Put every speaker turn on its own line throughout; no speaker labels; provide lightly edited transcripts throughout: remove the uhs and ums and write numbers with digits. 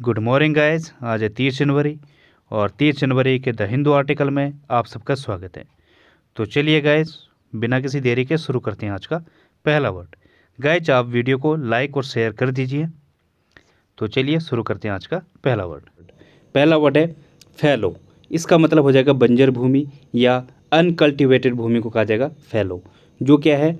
Good morning guys. आज है 30 जनवरी और 30 जनवरी के द हिंदू आर्टिकल में आप सबका स्वागत है। तो चलिए गाइस, बिना किसी देरी के शुरू करते हैं आज का पहला वर्ड। गाइस आप वीडियो को लाइक और शेयर कर दीजिए। तो चलिए शुरू करते हैं आज का पहला वर्ड। पहला वर्ड है फैलो। इसका मतलब हो जाएगा बंजर भूमि या अनकल्टिवेटेड भूमि को कहा जाएगा फैलो। जो क्या है,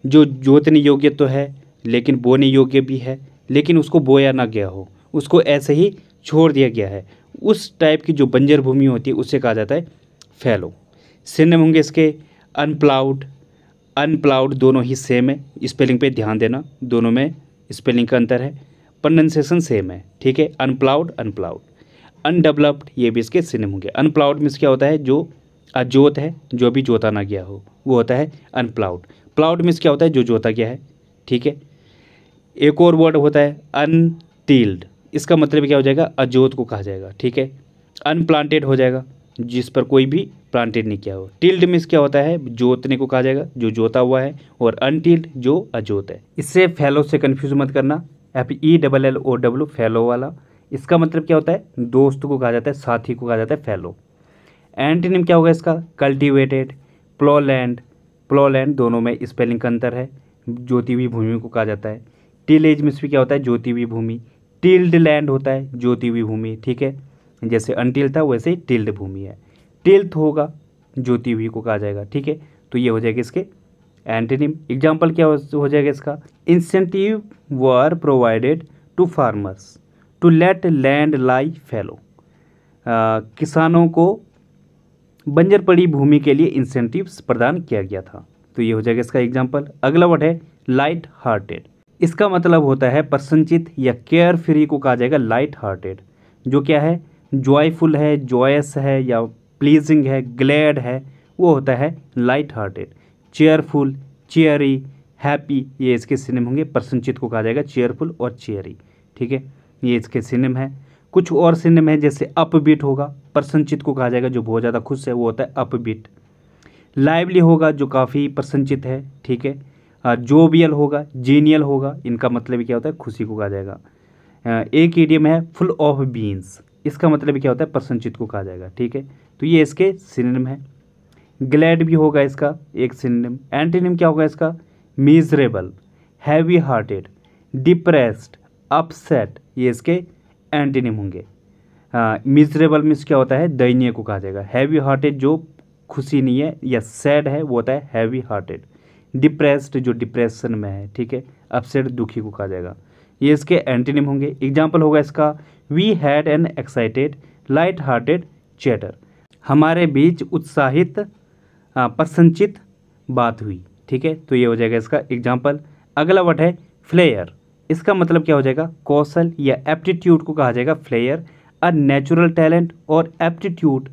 जो जोतने योग्य तो है लेकिन बोने योग्य भी है, लेकिन उसको बोया ना गया हो, उसको ऐसे ही छोड़ दिया गया है, उस टाइप की जो बंजर भूमि होती है उसे कहा जाता है फैलो। सिनोनिम होंगे इसके अनप्लाउड। अनप्लाउड दोनों ही सेम है, स्पेलिंग पे ध्यान देना, दोनों में स्पेलिंग का अंतर है, प्रोनाउंसिएशन सेम है, ठीक है। अनप्लाउड अनप्लाउड। अनडेवलप्ड ये भी इसके सिनोनिम होंगे। अनप्लाउड मीन्स क्या होता है, जो अजोत है, जो भी जोता ना गया हो, वो होता है अनप्लाउड। प्लाउड मीन्स क्या होता है, जो जोता गया है, ठीक है। एक और वर्ड होता है अनटिल्ड। इसका मतलब क्या हो जाएगा, अजोत को कहा जाएगा, ठीक है। अनप्लांटेड हो जाएगा, जिस पर कोई भी प्लांटेड नहीं किया हो। टिल्ड मीन्स क्या होता है, जोतने को कहा जाएगा, जो जोता हुआ है, और अनटिल्ड जो अजोत है। इससे फैलो से कंफ्यूज मत करना, FELLOW फैलो वाला। इसका मतलब क्या होता है, दोस्त को कहा जाता है, साथी को कहा जाता है फैलो। एंटीनिम क्या होगा इसका, कल्टिवेटेड, प्लोलैंड। प्लोलैंड दोनों में स्पेलिंग का अंतर है, जोती हुई भूमि को कहा जाता है। टिलेज मीन्स भी क्या होता है, जोती हुई भूमि। टिल्ड लैंड होता है जोती हुई भूमि, ठीक है। जैसे अनटिल था वैसे ही टिल्ड भूमि है। टिल्थ होगा, जोती हुई को कहा जाएगा, ठीक है। तो ये हो जाएगा इसके एंटीनिम। एग्जाम्पल क्या हो जाएगा इसका, incentive were provided to farmers to let land lie fallow. किसानों को बंजर पड़ी भूमि के लिए इंसेंटिव्स प्रदान किया गया था। तो ये हो जाएगा इसका एग्जाम्पल। अगला वर्ड है लाइट हार्टेड। इसका मतलब होता है प्रसन्नचित या केयर फ्री को कहा जाएगा लाइट हार्टेड। जो क्या है, जॉयफुल है, जॉयस है, या प्लीजिंग है, ग्लैड है, वो होता है लाइट हार्टेड। चेयरफुल, चेयरी, हैप्पी ये इसके सिनोनिम होंगे। प्रसन्नचित को कहा जाएगा चेयरफुल और चेयरी, ठीक है, ये इसके सिनोनिम है। कुछ और सिनोनिम है, जैसे अपबीट होगा, प्रसन्नचित को कहा जाएगा जो बहुत ज़्यादा खुश है, वो होता है अपबीट। लाइवली होगा, जो काफ़ी प्रसन्नचित है, ठीक है। जोवियल होगा, जीनियल होगा, इनका मतलब क्या होता है, खुशी को कहा जाएगा। एक इडियम है फुल ऑफ बीन्स। इसका मतलब क्या होता है, प्रसन्नचित को कहा जाएगा, ठीक है। तो ये इसके सिनोनिम है। ग्लैड भी होगा इसका एक सिनोनिम। एंटीनिम क्या होगा इसका, miserable, heavy hearted, depressed, upset, ये इसके एंटीनिम होंगे। मिजरेबल मीन्स क्या होता है, दयनीय को कहा जाएगा। हैवी हार्टेड जो खुशी नहीं है या सैड है, वो होता है हैवी हार्टेड। डिप्रेस्ड जो डिप्रेशन में है, ठीक है। अपसेट दुखी को कहा जाएगा। ये इसके एंटीनिम होंगे। एग्जाम्पल होगा इसका, we had an excited light hearted chatter. हमारे बीच उत्साहित प्रसन्नचित बात हुई, ठीक है। तो ये हो जाएगा इसका एग्जाम्पल। अगला वर्ड है फ्लेयर। इसका मतलब क्या हो जाएगा, कौशल या एप्टीट्यूड को कहा जाएगा फ्लेयर। अ नेचुरल टैलेंट और एप्टीट्यूड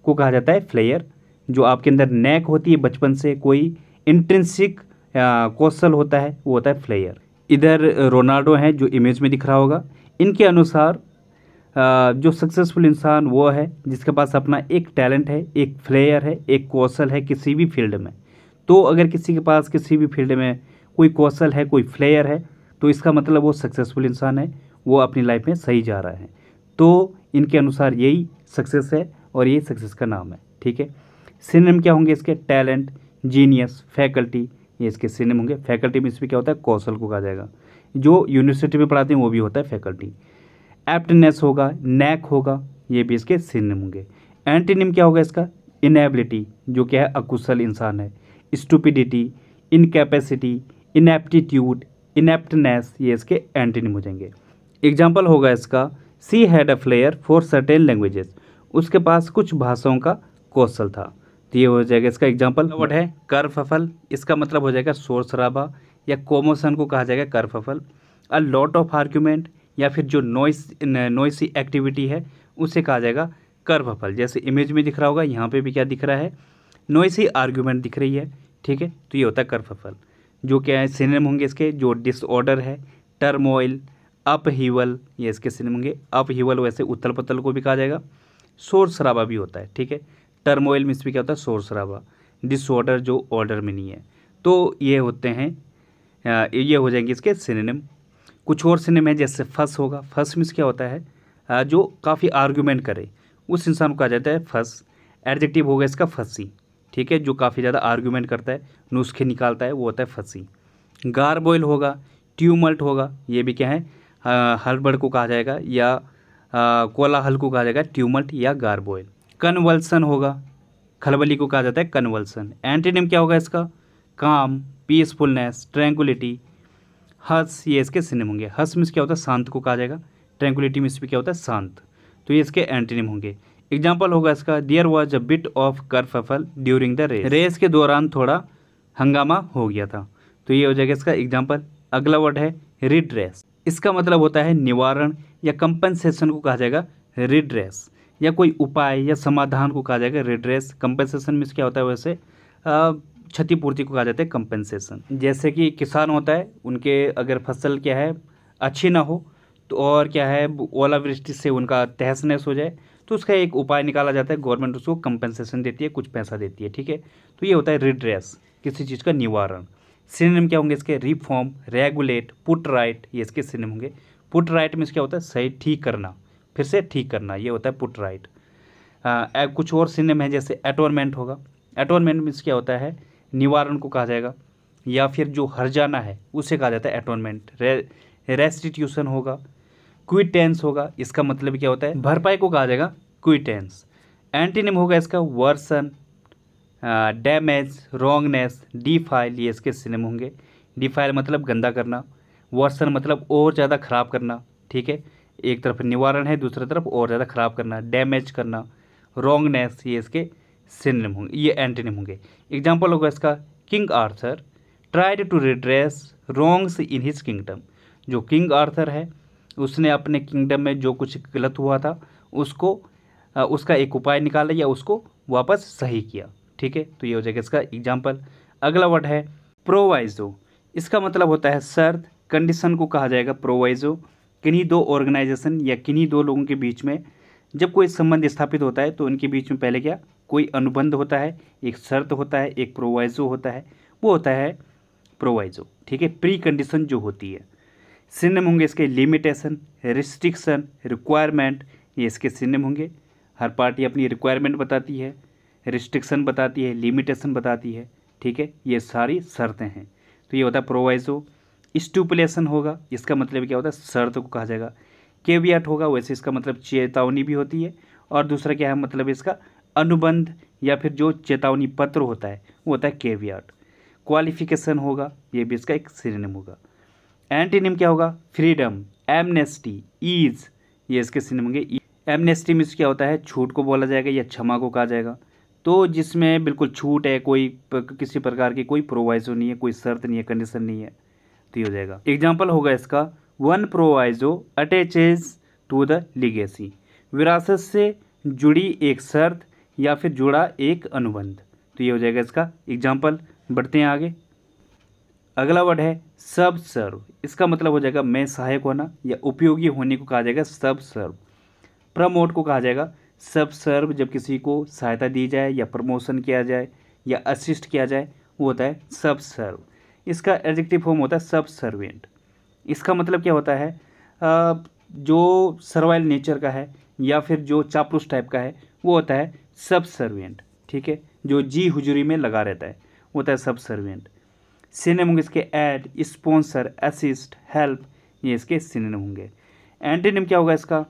को कहा जाता है फ्लेयर। जो आपके अंदर नैक होती है बचपन से, कोई इंट्रिंसिक कौशल होता है, वो होता है फ्लेयर। इधर रोनाल्डो हैं जो इमेज में दिख रहा होगा। इनके अनुसार जो सक्सेसफुल इंसान वो है जिसके पास अपना एक टैलेंट है, एक फ्लेयर है, एक कौशल है किसी भी फील्ड में। तो अगर किसी के पास किसी भी फील्ड में कोई कौशल है, कोई फ्लेयर है, तो इसका मतलब वो सक्सेसफुल इंसान है, वो अपनी लाइफ में सही जा रहा है। तो इनके अनुसार यही सक्सेस है और यही सक्सेस का नाम है, ठीक है। सिनोनिम क्या होंगे इसके, टैलेंट, जीनियस, फैकल्टी, ये इसके सिनोनिम होंगे। फैकल्टी में इसमें क्या होता है, कौशल को कहा जाएगा। जो यूनिवर्सिटी में पढ़ाते हैं वो भी होता है फैकल्टी। एप्टनेस होगा, नैक होगा, ये भी इसके सिनोनिम होंगे। एंटीनिम क्या होगा इसका, इनएबिलिटी, जो क्या है अकुशल इंसान है। स्टूपिडिटी, इनकैपेसिटी, इनएप्टीट्यूड, इनएप्टनेस, ये इसके एंटीनिम हो जाएंगे। एग्जाम्पल होगा इसका, she had a flare for certain languages. उसके पास कुछ भाषाओं का कौशल था। तो ये हो जाएगा इसका एग्जाम्पल। वर्ड है करफफल। इसका मतलब हो जाएगा शोर शराबा या कोमोशन को कहा जाएगा करफफल। अ लॉट ऑफ आर्ग्यूमेंट या फिर जो नॉइसी एक्टिविटी है उसे कहा जाएगा करफफल। जैसे इमेज में दिख रहा होगा, यहाँ पे भी क्या दिख रहा है, नॉइसी आर्ग्यूमेंट दिख रही है, ठीक है। तो ये होता है करफफल। जो क्या है सिनोनिम होंगे इसके, जो डिसऑर्डर है, टर्मोइल, अपहीवल, ये इसके सिनोनिम होंगे। अपहीवल वैसे उथल पुथल को भी कहा जाएगा। शोर शराबा भी होता है, ठीक है। टर्मोइल मीन्स भी क्या होता है, शोर शराबा। डिसऑर्डर जो ऑर्डर में नहीं है। तो ये होते हैं, ये हो जाएंगे इसके सिनोनिम। कुछ और सिनेम है जैसे फस होगा। फस मीन्स क्या होता है, जो काफ़ी आर्ग्यूमेंट करे उस इंसान को कहा जाता है फस। एडजेक्टिव होगा इसका फसी, ठीक है, जो काफ़ी ज़्यादा आर्ग्यूमेंट करता है, नुस्खे निकालता है, वो होता है फसी। गारबॉयल होगा, ट्यूमल्ट होगा, ये भी क्या है, हड़बड़ को कहा जाएगा या कोलाहल को कहा जाएगा ट्यूमल्ट या गारबॉयल। कन्वल्सन होगा, खलबली को कहा जाता है कन्वल्सन। एंटीनिम क्या होगा इसका, काम, पीसफुलनेस, ट्रैंक्विलिटी। हस, ये इसके सिनेम होंगे। हस मीन्स क्या होता है, शांत को कहा जाएगा। ट्रैंक्विलिटी मीन्स भी क्या होता है, शांत। तो ये इसके एंटीनिम होंगे। एग्जाम्पल होगा इसका, there was a bit of kerfuffle during the race. Race के दौरान थोड़ा हंगामा हो गया था। तो ये हो जाएगा इसका एग्जाम्पल। अगला वर्ड है रिड्रेस। इसका मतलब होता है निवारण या कंपनसेशन को कहा जाएगा रिड्रेस, या कोई उपाय या समाधान को कहा जाएगा रिड्रेस। कंपनसेशन मीन्स क्या होता है, वैसे क्षतिपूर्ति को कहा जाता है कंपनसेशन। जैसे कि किसान होता है, उनके अगर फसल क्या है अच्छी ना हो तो, और क्या है ओलावृष्टि से उनका तहस नहस हो जाए, तो उसका एक उपाय निकाला जाता है, गवर्नमेंट उसको कंपनसेशन देती है, कुछ पैसा देती है, ठीक है। तो ये होता है रिड्रेस, किसी चीज़ का निवारण। सिनोनिम क्या होंगे इसके, रिफॉर्म, रेगुलेट, पुट राइट, ये इसके सिनोनिम होंगे। पुट राइट मीन्स क्या होता है, सही, ठीक करना, फिर से ठीक करना, ये होता है पुट राइट। कुछ और सिनोनिम है जैसे एटोनमेंट होगा। एटोनमेंट मीन्स क्या होता है, निवारण को कहा जाएगा, या फिर जो हर्जाना है उसे कहा जाता है एटोनमेंट। रेस्टिट्यूशन होगा। क्विटेंस होगा, इसका मतलब क्या होता है, भरपाई को कहा जाएगा क्विटेंस। एंटीनिम होगा इसका वर्सन, डैमेज, रॉन्गनेस, डिफाइल, ये इसके सिनोनिम होंगे। डिफाइल मतलब गंदा करना, वर्सन मतलब और ज़्यादा ख़राब करना, ठीक है, एक तरफ निवारण है, दूसरी तरफ और ज़्यादा ख़राब करना, डैमेज करना। रॉन्गनेस, ये इसके सिनोनिम होंगे, ये एंटीनिम होंगे। एग्जाम्पल होगा इसका, King Arthur tried to redress wrongs in his kingdom. जो किंग आर्थर है उसने अपने किंगडम में जो कुछ गलत हुआ था उसको उसका एक उपाय निकाला या उसको वापस सही किया, ठीक है। तो ये हो जाएगा इसका एग्जाम्पल। अगला वर्ड है प्रोवाइजो। इसका मतलब होता है शर्त, कंडीशन को कहा जाएगा प्रोवाइजो। किन्हीं दो ऑर्गेनाइजेशन या किन्हीं दो लोगों के बीच में जब कोई संबंध स्थापित होता है तो उनके बीच में पहले क्या, कोई अनुबंध होता है, एक शर्त होता है, एक प्रोवाइजो होता है, वो होता है प्रोवाइजो, ठीक है, प्री कंडीशन जो होती है। सिनोनिम होंगे इसके लिमिटेशन, रिस्ट्रिक्शन, रिक्वायरमेंट, ये इसके सिनोनिम होंगे। हर पार्टी अपनी रिक्वायरमेंट बताती है, रिस्ट्रिक्शन बताती है, लिमिटेशन बताती है, ठीक है, ये सारी शर्तें हैं। तो ये होता है प्रोवाइजो। स्टुपुलेशन होगा, इसका मतलब क्या होता है, शर्त को कहा जाएगा। केवियट होगा, वैसे इसका मतलब चेतावनी भी होती है, और दूसरा क्या है मतलब इसका अनुबंध या फिर जो चेतावनी पत्र होता है वो होता है केवियट। क्वालिफिकेशन होगा, ये भी इसका एक सिनोनिम होगा। एंटीनिम क्या होगा, फ्रीडम, एमनेस्टी, ईज, ये इसके सिनोनिम होंगे। एमनेस्टी मीन्स क्या होता है, छूट को बोला जाएगा या क्षमा को कहा जाएगा, तो जिसमें बिल्कुल छूट है, कोई किसी प्रकार की कोई प्रोवाइजो नहीं है, कोई शर्त नहीं है, कंडीशन नहीं है, तो ये हो जाएगा। एग्जाम्पल होगा इसका, one proviso attaches to the legacy. विरासत से जुड़ी एक शर्त या फिर जुड़ा एक अनुबंध, तो ये हो जाएगा इसका एग्जाम्पल। बढ़ते हैं आगे। अगला वर्ड है सब सर्व। इसका मतलब हो जाएगा में सहायक होना या उपयोगी होने को कहा जाएगा सब सर्व। प्रमोट को कहा जाएगा सब सर्व, जब किसी को सहायता दी जाए या प्रमोशन किया जाए या असिस्ट किया जाए वो होता है सब सर्व। इसका एडजेक्टिव फॉर्म होता है सब सर्वेंट। इसका मतलब क्या होता है, जो सर्वाइल नेचर का है या फिर जो चापलूस टाइप का है वो होता है सब सर्वेंट, ठीक है, जो जी हुजूरी में लगा रहता है वो होता है सब सर्वेंट। सिनोनिम होंगे इसके ऐड, स्पॉन्सर, असिस्ट, हेल्प, ये इसके सिनोनिम होंगे। एंटीनिम क्या होगा इसका,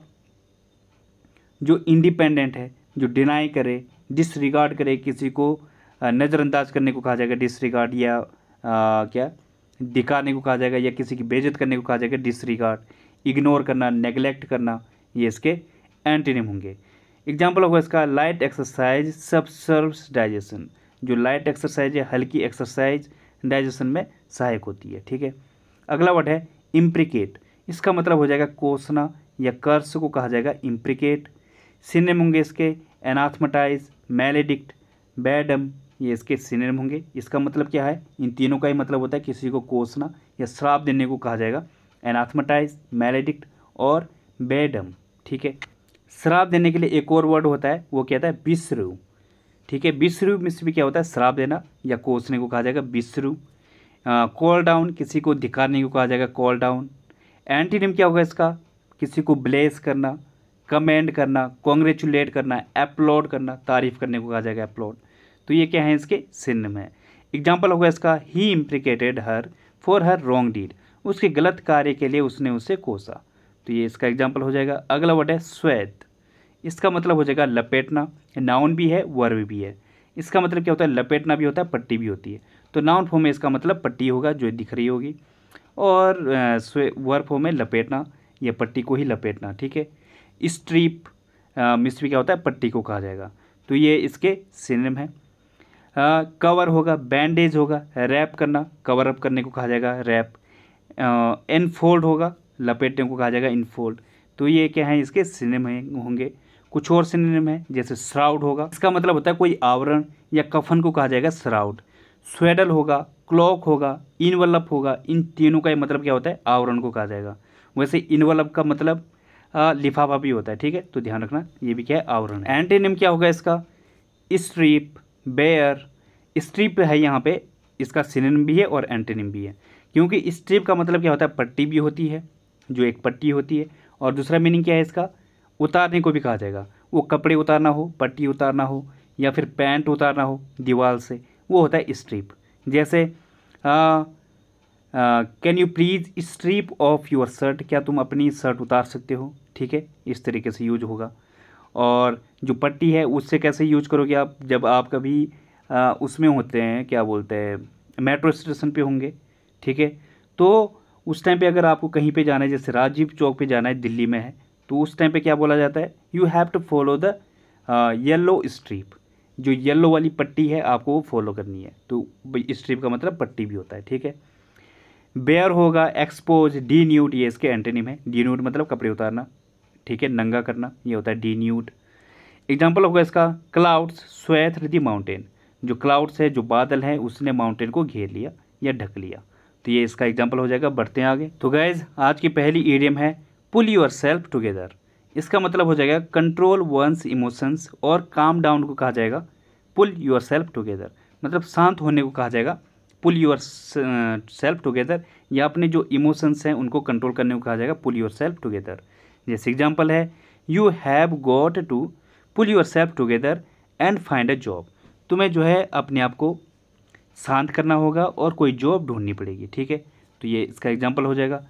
जो इंडिपेंडेंट है, जो डिनाई करे, डिसरिगार्ड करे, किसी को नज़रअंदाज करने को कहा जाएगा डिसरिगार्ड, या क्या दिखाने को कहा जाएगा, या किसी की बेइज्जत करने को कहा जाएगा डिसरिगार्ड। इग्नोर करना, नेगलेक्ट करना, ये इसके एंटीनिम होंगे। एग्जाम्पल होगा इसका, लाइट एक्सरसाइज सबसर्व्स डाइजेशन। जो लाइट एक्सरसाइज है, हल्की एक्सरसाइज डाइजेशन में सहायक होती है, ठीक है। अगला वर्ड है इम्प्रिकेट। इसका मतलब हो जाएगा कोसना या कर्स को कहा जाएगा इम्प्रिकेट। सिनोनिम होंगे इसके एनाथमेटाइज, मैलेडिक्ट, बैडम, ये इसके सिनोनिम होंगे। इसका मतलब क्या है, इन तीनों का ही मतलब होता है किसी को कोसना या श्राप देने को कहा जाएगा, एनाथमेटाइज, मैलेडिक्ट और बैडम, ठीक है। श्राप देने के लिए एक और वर्ड होता है, वो क्या होता है बिस्रू, ठीक है। बिस्रू मीन्स भी क्या होता है श्राप देना या कोसने को कहा जाएगा बिस्रू। कॉल डाउन, किसी को धिक्कारने को कहा जाएगा कॉल डाउन। एंटीनिम क्या होगा इसका? किसी को ब्लेस करना, कमेंड करना, कॉन्ग्रेचुलेट करना, अपलोड करना, तारीफ करने को कहा जाएगा अपलोड। तो ये क्या है? इसके सिनोनिम है। एग्जाम्पल होगा इसका, he imprecated her for her wrong deed, उसके गलत कार्य के लिए उसने उसे कोसा। तो ये इसका एग्जाम्पल हो जाएगा। अगला वर्ड है श्वेत। इसका मतलब हो जाएगा लपेटना। नाउन भी है, वर्ब भी है। इसका मतलब क्या होता है? लपेटना भी होता है, पट्टी भी होती है। तो नाउन फॉर्म में इसका मतलब पट्टी होगा जो दिख रही होगी, और वर्ब फॉर्म में लपेटना या पट्टी को ही लपेटना। ठीक है। स्ट्रिप मिस्ट्री क्या होता है? पट्टी को कहा जाएगा। तो ये इसके सिनोनिम है। कवर होगा, बैंडेज होगा, रैप करना, कवर अप करने को कहा जाएगा रैप। इनफोल्ड होगा, लपेटने को कहा जाएगा इनफोल्ड। तो ये क्या है? इसके सिनोनिम होंगे। कुछ और सिनोनिम है, जैसे श्राउड होगा, इसका मतलब होता है कोई आवरण या कफन को कहा जाएगा श्राउड। स्वेडल होगा, क्लॉक होगा, इनवलप होगा, इन तीनों का मतलब क्या होता है? आवरण को कहा जाएगा। वैसे इनवलप का मतलब लिफाफा भी होता है। ठीक है, तो ध्यान रखना, ये भी क्या है? आवरण है। एंटीनिम क्या होगा इसका? Strip, bear. स्ट्रिप है यहाँ पे, इसका सिनोनिम भी है और एंटीनिम भी है। क्योंकि स्ट्रिप का मतलब क्या होता है? पट्टी भी होती है, जो एक पट्टी होती है। और दूसरा मीनिंग क्या है इसका? उतारने को भी कहा जाएगा। वो कपड़े उतारना हो, पट्टी उतारना हो, या फिर पैंट उतारना हो दीवार से, वो होता है स्ट्रिप। जैसे can you please strip of your shirt, क्या तुम अपनी शर्ट उतार सकते हो? ठीक है, इस तरीके से यूज होगा। और जो पट्टी है उससे कैसे यूज करोगे आप? जब आप कभी उसमें होते हैं, क्या बोलते हैं, मेट्रो स्टेशन पे होंगे। ठीक है, तो उस टाइम पे अगर आपको कहीं पे जाना है, जैसे राजीव चौक पे जाना है, दिल्ली में है, तो उस टाइम पे क्या बोला जाता है? You have to follow the yellow strip. जो येलो वाली पट्टी है आपको वो फॉलो करनी है। तो स्ट्रिप का मतलब पट्टी भी होता है। ठीक है। बेयर होगा, एक्सपोज, डीन्यूड, ये इसके एंटोनिम है। डीन्यूड मतलब कपड़े उतारना। ठीक है, नंगा करना, ये होता है डीन्यूड। एग्जाम्पल होगा इसका, क्लाउड्स स्वेथ द माउंटेन। जो क्लाउड्स है, जो बादल है, उसने माउंटेन को घेर लिया या ढक लिया। तो ये इसका एग्जाम्पल हो जाएगा। बढ़ते हैं आगे। तो गाइज, आज की पहली ईडियम है पुल योर सेल्फ टुगेदर। इसका मतलब हो जाएगा कंट्रोल वंस इमोशंस, और काम डाउन को कहा जाएगा पुल योर सेल्फ टुगेदर, मतलब शांत होने को कहा जाएगा पुल योर सेल्फ टुगेदर, या अपने जो इमोशंस हैं उनको कंट्रोल करने को कहा जाएगा पुल योर सेल्फ टुगेदर। जैसे एग्जाम्पल है, you have got to pull yourself together and find a job. तुम्हें जो है अपने आप को शांत करना होगा और कोई जॉब ढूंढनी पड़ेगी। ठीक है, तो ये इसका एग्जाम्पल हो जाएगा।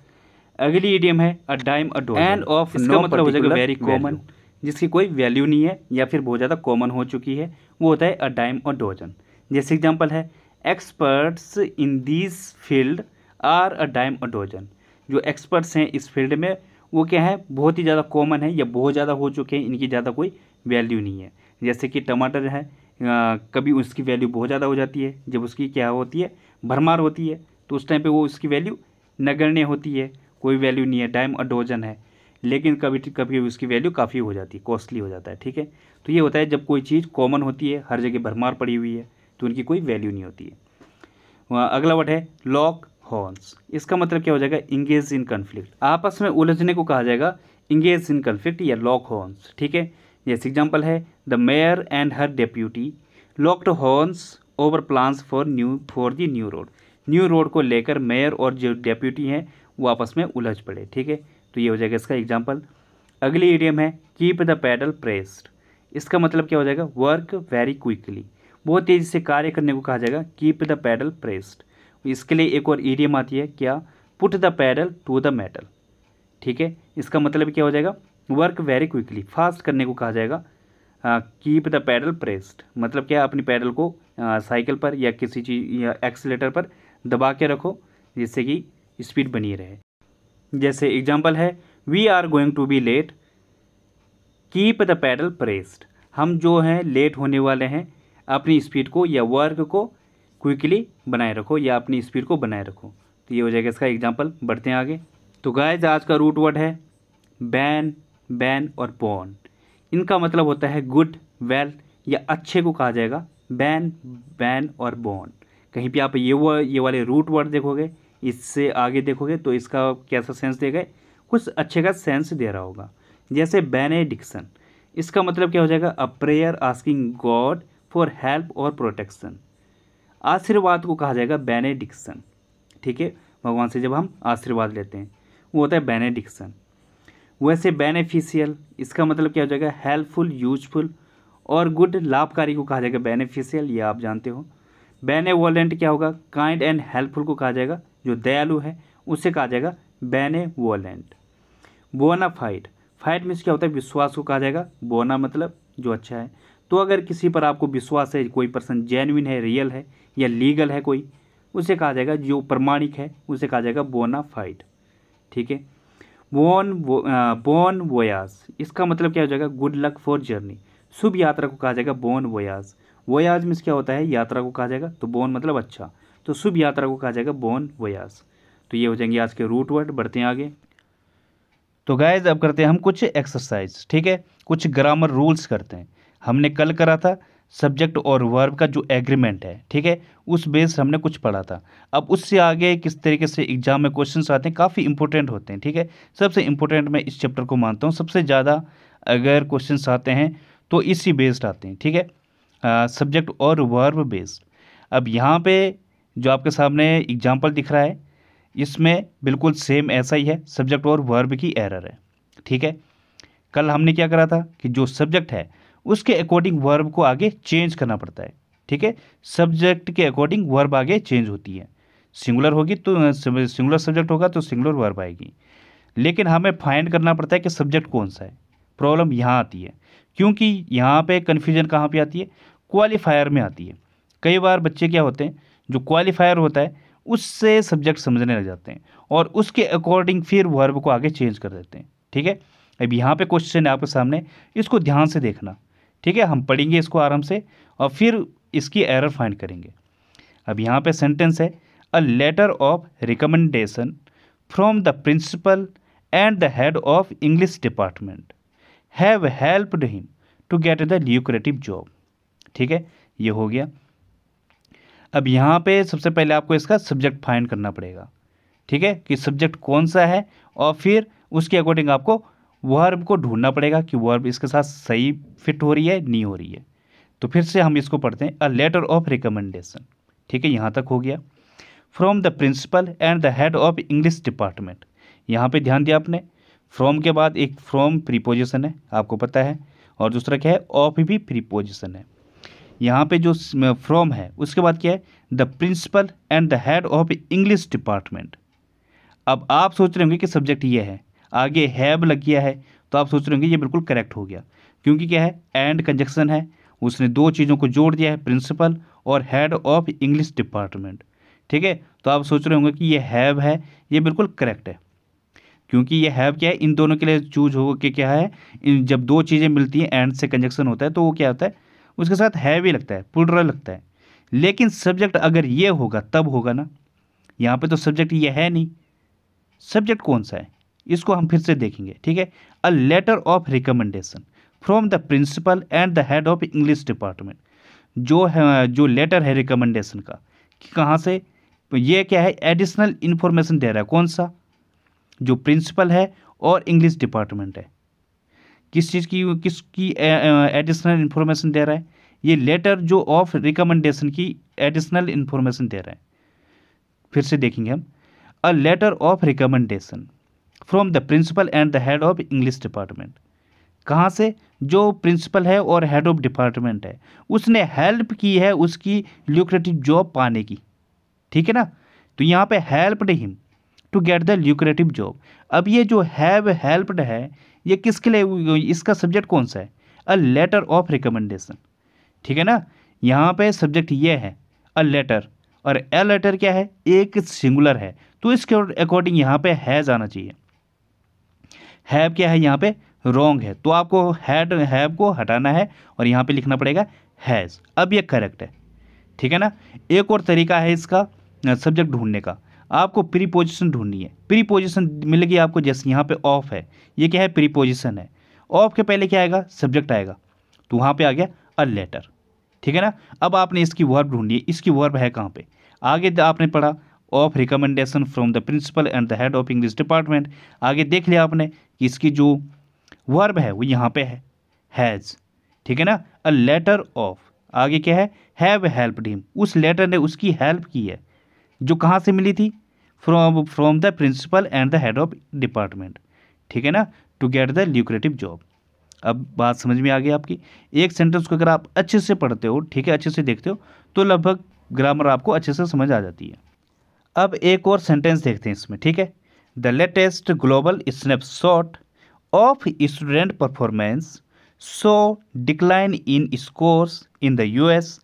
अगली इडियम है a dime a dozen. And of इसका मतलब हो जाएगा वेरी कॉमन, जिसकी कोई वैल्यू नहीं है या फिर बहुत ज़्यादा कॉमन हो चुकी है, वो होता है अ डाइम अ डॉजन। जैसे एग्जाम्पल है, experts in this field are a dime a dozen. जो एक्सपर्ट्स हैं इस फील्ड में, वो क्या है? बहुत ही ज़्यादा कॉमन है या बहुत ज़्यादा हो चुके हैं, इनकी ज़्यादा कोई वैल्यू नहीं है। जैसे कि टमाटर है, कभी उसकी वैल्यू बहुत ज़्यादा हो जाती है, जब उसकी क्या होती है? भरमार होती है, तो उस टाइम पे वो उसकी वैल्यू नगण्य होती है, कोई वैल्यू नहीं है, डाइम अ डोजन है। लेकिन कभी कभी उसकी वैल्यू काफ़ी हो जाती है, कॉस्टली हो जाता है। ठीक है, तो ये होता है जब कोई चीज़ कॉमन होती है, हर जगह भरमार पड़ी हुई है, तो उनकी कोई वैल्यू नहीं होती है। अगला वर्ड है लॉक हॉर्न्स। इसका मतलब क्या हो जाएगा? इंगेज इन कन्फ्लिक्ट, आपस में उलझने को कहा जाएगा इंगेज इन कन्फ्लिक्ट या लॉक हॉर्न्स। ठीक है, जैसे एग्जाम्पल है, the mayor and her deputy locked horns over plans for the new road. New road को लेकर मेयर और जो डेप्यूटी हैं वो आपस में उलझ पड़े। ठीक है, तो ये हो जाएगा इसका एग्जाम्पल। अगली इडियम है कीप द पैडल प्रेस्ड। इसका मतलब क्या हो जाएगा? वर्क वेरी क्विकली, बहुत तेज़ी से कार्य करने को कहा जाएगा कीप द पैडल प्रेस्ड। इसके लिए एक और इडियम आती है, क्या? Put the pedal to the metal. ठीक है, इसका मतलब क्या हो जाएगा? वर्क वेरी क्विकली, फास्ट करने को कहा जाएगा कीप द पैडल प्रेस्ड। मतलब क्या? अपनी पैडल को साइकिल पर या किसी चीज़ या एक्सीलेटर पर दबा के रखो, जिससे कि स्पीड बनी रहे। जैसे एग्जाम्पल है, we are going to be late keep the pedal pressed. हम जो हैं लेट होने वाले हैं, अपनी स्पीड को या वर्क को क्विकली बनाए रखो या अपनी स्पीड को बनाए रखो। तो ये हो जाएगा इसका एग्जाम्पल। बढ़ते हैं आगे। तो गाइस, आज का रूट वर्ड है बैन, बैन और बॉर्न। इनका मतलब होता है गुड, वेल या अच्छे को कहा जाएगा बैन, बैन और बॉर्न। कहीं पे आप ये वाले रूट वर्ड देखोगे, इससे आगे देखोगे तो इसका कैसा सेंस देगा? कुछ अच्छे का सेंस दे रहा होगा। जैसे बेनेडिक्शन, इसका मतलब क्या हो जाएगा? A prayer asking God for help और प्रोटेक्शन। आशीर्वाद को कहा जाएगा बेनेडिक्शन। ठीक है, भगवान से जब हम आशीर्वाद लेते हैं। वो होता है बेनेडिक्शन। वैसे बेनिफिशियल इसका मतलब क्या हो जाएगा, हेल्पफुल, यूजफुल और गुड, लाभकारी को कहा जाएगा बेनिफिशियल, ये आप जानते हो। बेनेवोलेंट क्या होगा, काइंड एंड हेल्पफुल को कहा जाएगा, जो दयालु है उससे कहा जाएगा बेनेवोलेंट। बोनाफाइड, फाइड मीन्स क्या होता है, विश्वास को कहा जाएगा, बोना मतलब जो अच्छा है। तो अगर किसी पर आपको विश्वास है, कोई पर्सन जेन्युइन है, रियल है या लीगल है कोई, उसे कहा जाएगा, जो प्रमाणिक है उसे कहा जाएगा बोनाफाइड। ठीक है। बोन वोयाज, इसका मतलब क्या हो जाएगा, गुड लक फॉर जर्नी, शुभ यात्रा को कहा जाएगा बोन वोयाज। वोयाज मीन्स क्या होता है, यात्रा को कहा जाएगा, तो बोन मतलब अच्छा, तो शुभ यात्रा को कहा जाएगा बोन वोयाज। तो ये हो जाएंगे आज के रूट वर्ड। बढ़ते हैं आगे। तो गाइज अब करते हैं हम कुछ एक्सरसाइज, ठीक है, कुछ ग्रामर रूल्स करते हैं। हमने कल करा था सब्जेक्ट और वर्ब का जो एग्रीमेंट है, ठीक है, उस बेस हमने कुछ पढ़ा था। अब उससे आगे किस तरीके से एग्जाम में क्वेश्चंस आते हैं, काफ़ी इंपॉर्टेंट होते हैं, ठीक है। सबसे इंपॉर्टेंट मैं इस चैप्टर को मानता हूँ, सबसे ज़्यादा अगर क्वेश्चंस आते हैं तो इसी बेस्ड आते हैं, ठीक है, सब्जेक्ट और वर्ब बेस्ड। अब यहाँ पे जो आपके सामने एग्जाम्पल दिख रहा है, इसमें बिल्कुल सेम ऐसा ही है, सब्जेक्ट और वर्ब की एरर है, ठीक है। कल हमने क्या करा था कि जो सब्जेक्ट है उसके अकॉर्डिंग वर्ब को आगे चेंज करना पड़ता है, ठीक है। सब्जेक्ट के अकॉर्डिंग वर्ब आगे चेंज होती है, सिंगुलर होगी तो सिंगुलर सब्जेक्ट होगा तो सिंगुलर वर्ब आएगी। लेकिन हमें फाइंड करना पड़ता है कि सब्जेक्ट कौन सा है। प्रॉब्लम यहाँ आती है, क्योंकि यहाँ पे कन्फ्यूजन कहाँ पे आती है, क्वालिफायर में आती है। कई बार बच्चे क्या होते हैं, जो क्वालिफायर होता है उससे सब्जेक्ट समझने लग जाते हैं और उसके अकॉर्डिंग फिर वर्ब को आगे चेंज कर देते हैं, ठीक है। अब यहाँ पे क्वेश्चन है आपके सामने, इसको ध्यान से देखना, ठीक है। हम पढ़ेंगे इसको आराम से और फिर इसकी एरर फाइंड करेंगे। अब यहाँ पे सेंटेंस है, a letter of recommendation from the principal and the head of English department have helped him to get the lucrative job, ठीक है, ये हो गया। अब यहाँ पे सबसे पहले आपको इसका सब्जेक्ट फाइंड करना पड़ेगा, ठीक है, कि सब्जेक्ट कौन सा है, और फिर उसके अकॉर्डिंग आपको वर्ब को ढूंढना पड़ेगा कि वर्ब इसके साथ सही फिट हो रही है नहीं हो रही है। तो फिर से हम इसको पढ़ते हैं, अ लेटर ऑफ रिकमेंडेशन, ठीक है, यहाँ तक हो गया। From the principal and the head of English department, यहाँ पे ध्यान दिया आपने, फ्रॉम के बाद एक फ्रॉम प्रीपोजिशन है, आपको पता है, और दूसरा क्या है, ऑफ भी प्रीपोजिशन है। यहाँ पे जो फ्रॉम है उसके बाद क्या है, the principal and the head of English department. अब आप सोच रहे होंगे कि सब्जेक्ट ये है, आगे हैव लग गया है, तो आप सोच रहे होंगे ये बिल्कुल करेक्ट हो गया, क्योंकि क्या है, एंड कंजक्शन है, उसने दो चीज़ों को जोड़ दिया है, प्रिंसिपल और हेड ऑफ इंग्लिश डिपार्टमेंट, ठीक है। तो आप सोच रहे होंगे कि ये हैव है, ये बिल्कुल करेक्ट है, क्योंकि ये हैव क्या है, इन दोनों के लिए चूज हो कि क्या है, जब दो चीज़ें मिलती हैं, एंड से कंजक्शन होता है, तो वो क्या होता है, उसके साथ हैव ही लगता है, प्लूरल लगता है। लेकिन सब्जेक्ट अगर ये होगा तब होगा ना, यहाँ पे तो सब्जेक्ट ये है नहीं। सब्जेक्ट कौन सा है, इसको हम फिर से देखेंगे, ठीक है। A letter of recommendation from the principal and the head of English department, जो है, जो लेटर है रिकमेंडेशन का, कि कहाँ से, ये क्या है, एडिशनल इन्फॉर्मेशन दे रहा है, कौन सा, जो प्रिंसिपल है और इंग्लिश डिपार्टमेंट है। किस चीज़ की, किसकी एडिशनल इन्फॉर्मेशन दे रहा है, ये लेटर जो ऑफ रिकमेंडेशन की एडिशनल इन्फॉर्मेशन दे रहा है। फिर से देखेंगे हम, a letter of recommendation from the principal and the head of English department, कहाँ से, जो प्रिंसिपल है और हेड ऑफ डिपार्टमेंट है, उसने हेल्प की है उसकी ल्यूक्रेटिव जॉब पाने की, ठीक है ना। तो यहाँ पे helped him to get the lucrative job. अब ये जो हैव हेल्प्ड है, ये किसके लिए, इसका सब्जेक्ट कौन सा है, अ लेटर ऑफ रिकमेंडेशन, ठीक है ना। यहाँ पे सब्जेक्ट ये है अ लेटर, और ए लेटर क्या है, एक सिंगुलर है, तो इसके अकॉर्डिंग यहाँ पे हैज़ आना चाहिए। हैव क्या है, यहाँ पे रॉन्ग है, तो आपको हैड हैव को हटाना है और यहाँ पे लिखना पड़ेगा हैज़। अब ये करेक्ट है, ठीक है ना। एक और तरीका है इसका सब्जेक्ट ढूंढने का, आपको प्रीपोजिशन ढूंढनी है। प्रीपोजिशन मिलेगी आपको, जैसे यहाँ पे ऑफ है, ये क्या है, प्रीपोजिशन है, ऑफ के पहले क्या आएगा, सब्जेक्ट आएगा, तो वहाँ पे आ गया अ लेटर, ठीक है ना। अब आपने इसकी वर्ब ढूंढी है, इसकी वर्ब है कहाँ पे, आगे आपने पढ़ा of recommendation from the principal and the head of English department, आगे देख लिया आपने कि इसकी जो वर्ब है वो यहाँ पे है, हैज़, ठीक है ना। अ लेटर ऑफ, आगे क्या है, हैव हेल्प्ड हिम, उस लेटर ने उसकी हेल्प की है, जो कहाँ से मिली थी, from the principal and the head of department, ठीक है ना, to get the lucrative job. अब बात समझ में आ गई आपकी। एक सेंटेंस को अगर आप अच्छे से पढ़ते हो, ठीक है, अच्छे से देखते हो, तो लगभग ग्रामर आपको अच्छे से समझ आ जाती है। अब एक और सेंटेंस देखते हैं इसमें, ठीक है। The latest global snapshot of student performance show decline in scores in the US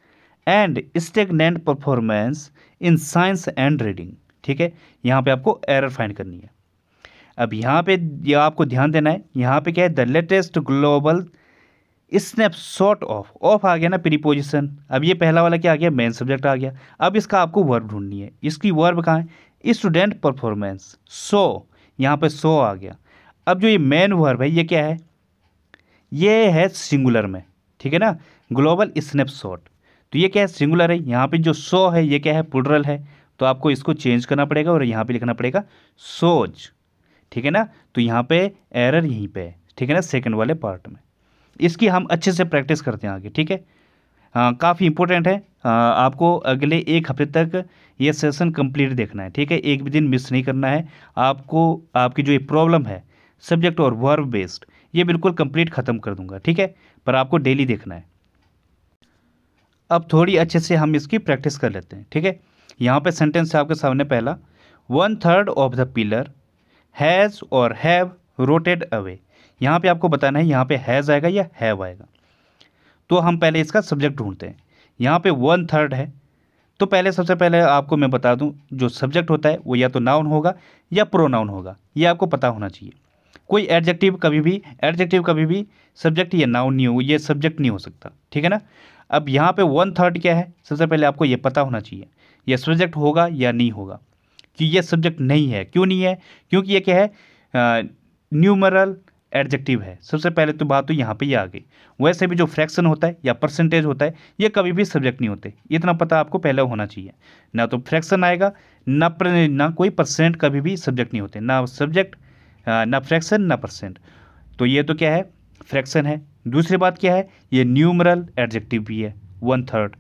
and stagnant performance in science and reading, ठीक है। यहाँ पे आपको एरर फाइंड करनी है। अब यहाँ पे ये आपको ध्यान देना है, यहाँ पे क्या है, the latest global snapshot of आ गया ना प्रीपोजिशन। अब ये पहला वाला क्या आ गया, मेन सब्जेक्ट आ गया। अब इसका आपको वर्ब ढूंढनी है। इसकी वर्ब कहाँ है, स्टूडेंट परफॉर्मेंस, सो यहाँ पे सो आ गया। अब जो ये मेन वर्ब है ये क्या है, ये है सिंगुलर में, ठीक है ना, ग्लोबल स्नैपशॉट। तो ये क्या है, सिंगुलर है। यहाँ पे जो सो है ये क्या है, प्लुरल है। तो आपको इसको चेंज करना पड़ेगा और यहाँ पे लिखना पड़ेगा सोज, ठीक है ना। तो यहाँ पे एरर यहीं पे है, ठीक है ना, सेकंड वाले पार्ट में। इसकी हम अच्छे से प्रैक्टिस करते हैं आगे, ठीक है। हाँ, काफ़ी इंपॉर्टेंट है। आपको अगले एक हफ्ते तक ये सेशन कंप्लीट देखना है, ठीक है। एक भी दिन मिस नहीं करना है आपको। आपकी जो ये प्रॉब्लम है सब्जेक्ट और वर्ब बेस्ड, ये बिल्कुल कंप्लीट ख़त्म कर दूंगा, ठीक है। पर आपको डेली देखना है। अब थोड़ी अच्छे से हम इसकी प्रैक्टिस कर लेते हैं, ठीक है। यहाँ पे सेंटेंस है आपके सामने पहला, 1/3 ऑफ द पिलर हैज़ और हैव रोटेड अवे। यहाँ पे आपको बताना है यहाँ पे हैज़ आएगा या हैव आएगा। तो हम पहले इसका सब्जेक्ट ढूंढते हैं। यहाँ पे 1/3 है, तो पहले सबसे पहले आपको मैं बता दूं, जो सब्जेक्ट होता है वो या तो नाउन होगा या प्रोनाउन होगा, ये आपको पता होना चाहिए। कोई एडजेक्टिव कभी भी सब्जेक्ट या नाउन नहीं हो, ये सब्जेक्ट नहीं हो सकता, ठीक है ना। अब यहाँ पे 1/3 क्या है, सबसे पहले आपको ये पता होना चाहिए ये सब्जेक्ट होगा या नहीं होगा। कि ये सब्जेक्ट नहीं है, क्यों नहीं है, क्योंकि ये क्या है, न्यूमरल एडजेक्टिव है। सबसे पहले तो बात तो यहाँ पे ये आ गई। वैसे भी जो फ्रैक्शन होता है या परसेंटेज होता है ये कभी भी सब्जेक्ट नहीं होते, इतना पता आपको पहले होना चाहिए। ना तो फ्रैक्शन आएगा ना कोई परसेंट, कभी भी सब्जेक्ट नहीं होते, ना सब्जेक्ट ना फ्रैक्शन ना परसेंट। तो ये तो क्या है, फ्रैक्शन है। दूसरी बात क्या है, ये न्यूमरल एडजेक्टिव भी है 1/3,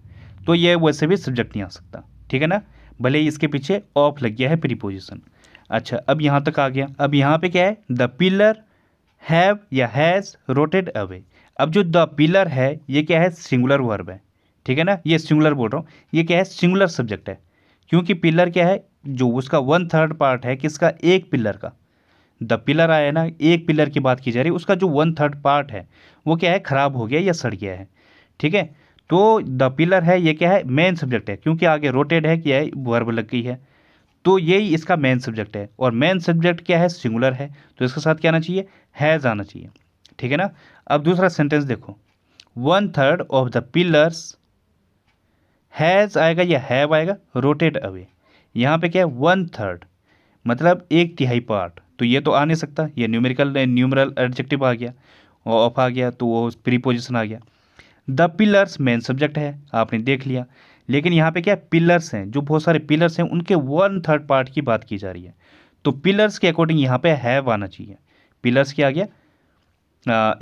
तो ये वैसे भी सब्जेक्ट नहीं आ सकता, ठीक है ना, भले ही इसके पीछे ऑफ लग गया है प्रीपोजिशन। अच्छा, अब यहाँ तक आ गया। अब यहाँ पे क्या है, द पिलर हैव या हैज़ रोटेड अवे। अब जो द पिलर है ये क्या है, सिंगुलर वर्ब है, ठीक है ना, ये सिंगुलर बोल रहा हूँ, ये क्या है, सिंगुलर सब्जेक्ट है। क्योंकि पिलर क्या है, जो उसका 1/3 पार्ट है किसका, एक पिलर का। द पिलर आया ना, एक पिलर की बात की जा रही है, उसका जो 1/3 पार्ट है वो क्या है, खराब हो गया या सड़ गया है, ठीक है। तो द पिलर है ये क्या है, मेन सब्जेक्ट है, क्योंकि आगे रोटेड है क्या है, वर्ब लग गई है। तो यही इसका मेन सब्जेक्ट है, और मेन सब्जेक्ट क्या है, सिंगुलर है, तो इसके साथ क्या आना चाहिए, हैज़ आना चाहिए, ठीक है ना। अब दूसरा सेंटेंस देखो, 1/3 ऑफ द पिलर्स हैज़ आएगा या हैव आएगा, रोटेड अवे। यहाँ पे क्या है, 1/3 मतलब एक तिहाई पार्ट, तो ये तो आ नहीं सकता, ये न्यूमरल एडजेक्टिव आ गया, और ऑफ आ गया तो वो प्रीपोजिशन आ गया। द पिलर्स मेन सब्जेक्ट है, आपने देख लिया। लेकिन यहाँ पे क्या पिलर्स हैं, जो बहुत सारे पिलर्स हैं उनके 1/3 पार्ट की बात की जा रही है, तो पिलर्स के अकॉर्डिंग यहाँ पे हैव आना चाहिए। पिलर्स क्या आ गया,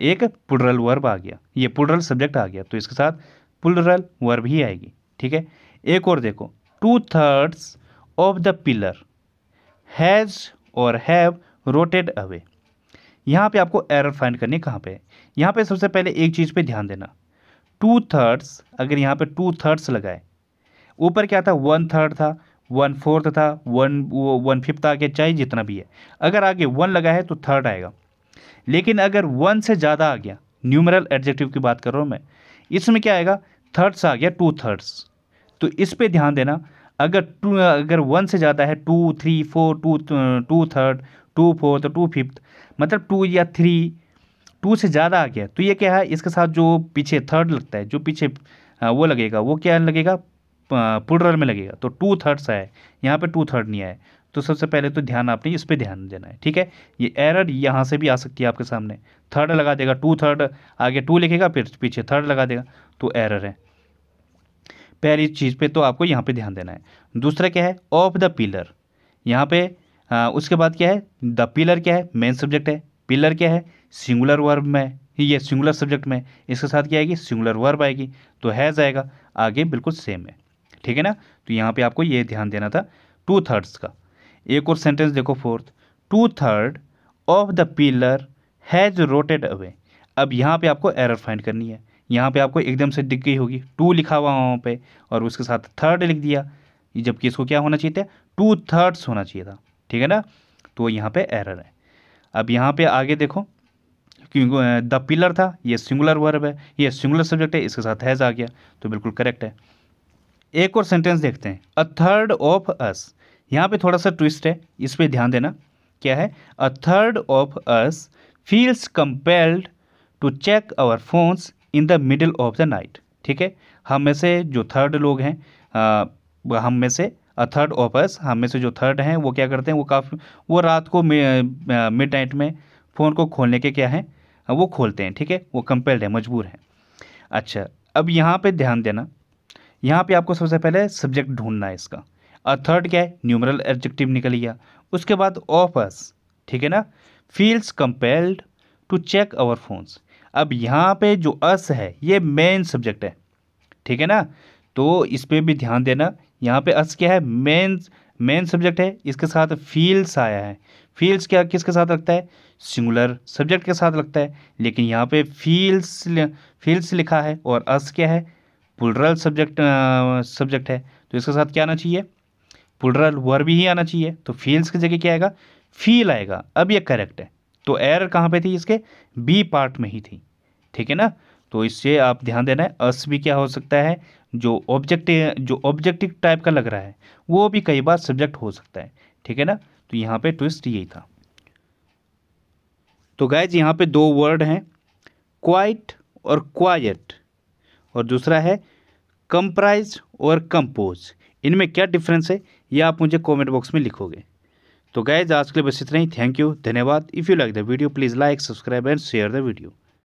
एक प्लुरल वर्ब आ गया, ये प्लुरल सब्जेक्ट आ गया, तो इसके साथ प्लुरल वर्ब ही आएगी, ठीक है। एक और देखो, 2/3 ऑफ द पिलर हैज़ और हैव रोटेड अवे। यहाँ पे आपको एरर फाइंड करनी कहाँ पे है, यहाँ पे सबसे पहले एक चीज़ पे ध्यान देना, 2/3 अगर यहाँ पे 2/3 लगाए, ऊपर क्या था, 1/3 था, 1/4 था, 1/5 आ गया, चाहे जितना भी है, अगर आगे 1 लगा है तो थर्ड आएगा। लेकिन अगर 1 से ज़्यादा आ गया, न्यूमरल एडजेक्टिव की बात कर रहा हूँ मैं, इसमें क्या आएगा, थर्ड्स आ गया, 2/3। तो इस पे ध्यान देना, अगर 1 से ज़्यादा है, 2, 3, 4, 2/3, 2/4, 2/5, मतलब 2 या 2 से ज़्यादा आ गया, तो ये क्या है, इसके साथ जो पीछे थर्ड लगता है, जो पीछे वो लगेगा, वो क्या लगेगा, प्लुरल में लगेगा, तो 2/3 आया, यहाँ पे 2/3 नहीं आया। तो सबसे पहले तो ध्यान आपने इस पे ध्यान देना है, ठीक है। ये एरर यहाँ से भी आ सकती है आपके सामने, थर्ड लगा देगा, 2/3 आगे 2 लिखेगा, फिर पीछे थर्ड लगा देगा, तो एरर है। पहली चीज़ पे तो आपको यहाँ पे ध्यान देना है। दूसरा क्या है, ऑफ द पिलर, यहाँ पे उसके बाद क्या है, द पिलर क्या है, मेन सब्जेक्ट है, पिलर क्या है, सिंगुलर वर्ब में, ये सिंगुलर सब्जेक्ट में, इसके साथ क्या आएगी, सिंगुलर वर्ब आएगी, तो हैज़ आएगा, आगे बिल्कुल सेम है, ठीक है ना। तो यहाँ पे आपको ये ध्यान देना था 2/3 का। एक और सेंटेंस देखो fourth, 2/3 of the pillar has rotted away. अब यहाँ पे आपको एरर फाइंड करनी है। यहाँ पे आपको एकदम से दिख गई होगी 2 लिखा हुआ वहाँ पे और उसके साथ थर्ड लिख दिया, जबकि इसको क्या होना चाहिए था, 2/3 होना चाहिए था, ठीक है ना। तो यहाँ पे एरर है। अब यहाँ पे आगे देखो, क्योंकि द पिलर था, ये सिंगुलर वर्ब है, ये सिंगुलर सब्जेक्ट है, इसके साथ हैज़ आ गया, तो बिल्कुल करेक्ट है। एक और सेंटेंस देखते हैं, अ थर्ड ऑफ अस। यहाँ पे थोड़ा सा ट्विस्ट है, इस पे ध्यान देना। क्या है, a third of us feels compelled to check our phones in the middle of the night. ठीक है, हम में से जो थर्ड लोग हैं, हम में से अ थर्ड ऑफ अस, हम में से जो थर्ड हैं वो क्या करते हैं, वो रात को मिड नाइट में फ़ोन को खोलने के क्या है, वो खोलते हैं। ठीक है, वो कंपेल्ड है, मजबूर है। अच्छा, अब यहाँ पे ध्यान देना, यहाँ पे आपको सबसे पहले सब्जेक्ट ढूंढना है इसका। और थर्ड क्या है, न्यूमरल एडजेक्टिव निकल गया, उसके बाद ऑफ अस, ठीक है ना, feels compelled to check our phones. अब यहाँ पे जो अस है ये मेन सब्जेक्ट है, ठीक है ना, तो इस पे भी ध्यान देना। यहाँ पे अस क्या है, मेन सब्जेक्ट है, इसके साथ फील्स आया है। फील्स क्या किसके साथ लगता है, सिंगुलर सब्जेक्ट के साथ लगता है, लेकिन यहाँ पे फील्स लिखा है और अस क्या है, प्लुरल सब्जेक्ट है, तो इसके साथ क्या आना चाहिए, प्लुरल वर्ब ही आना चाहिए। तो फील्स की जगह क्या आएगा, फील आएगा। अब ये करेक्ट है। तो एरर कहाँ पे थी, इसके बी पार्ट में ही थी, ठीक है ना। तो इससे आप ध्यान देना है, अस भी क्या हो सकता है, जो ऑब्जेक्टिव टाइप का लग रहा है वो भी कई बार सब्जेक्ट हो सकता है, ठीक है ना। तो यहाँ पे ट्विस्ट यही था। तो गाइज यहाँ पे दो वर्ड हैं, क्वाइट और क्वाइट, और दूसरा है कंप्राइज और कंपोज। इनमें क्या डिफरेंस है ये आप मुझे कमेंट बॉक्स में लिखोगे। तो गाइज आज के लिए बस इतना ही। थैंक यू, धन्यवाद। If you like the video please like, subscribe and share the video.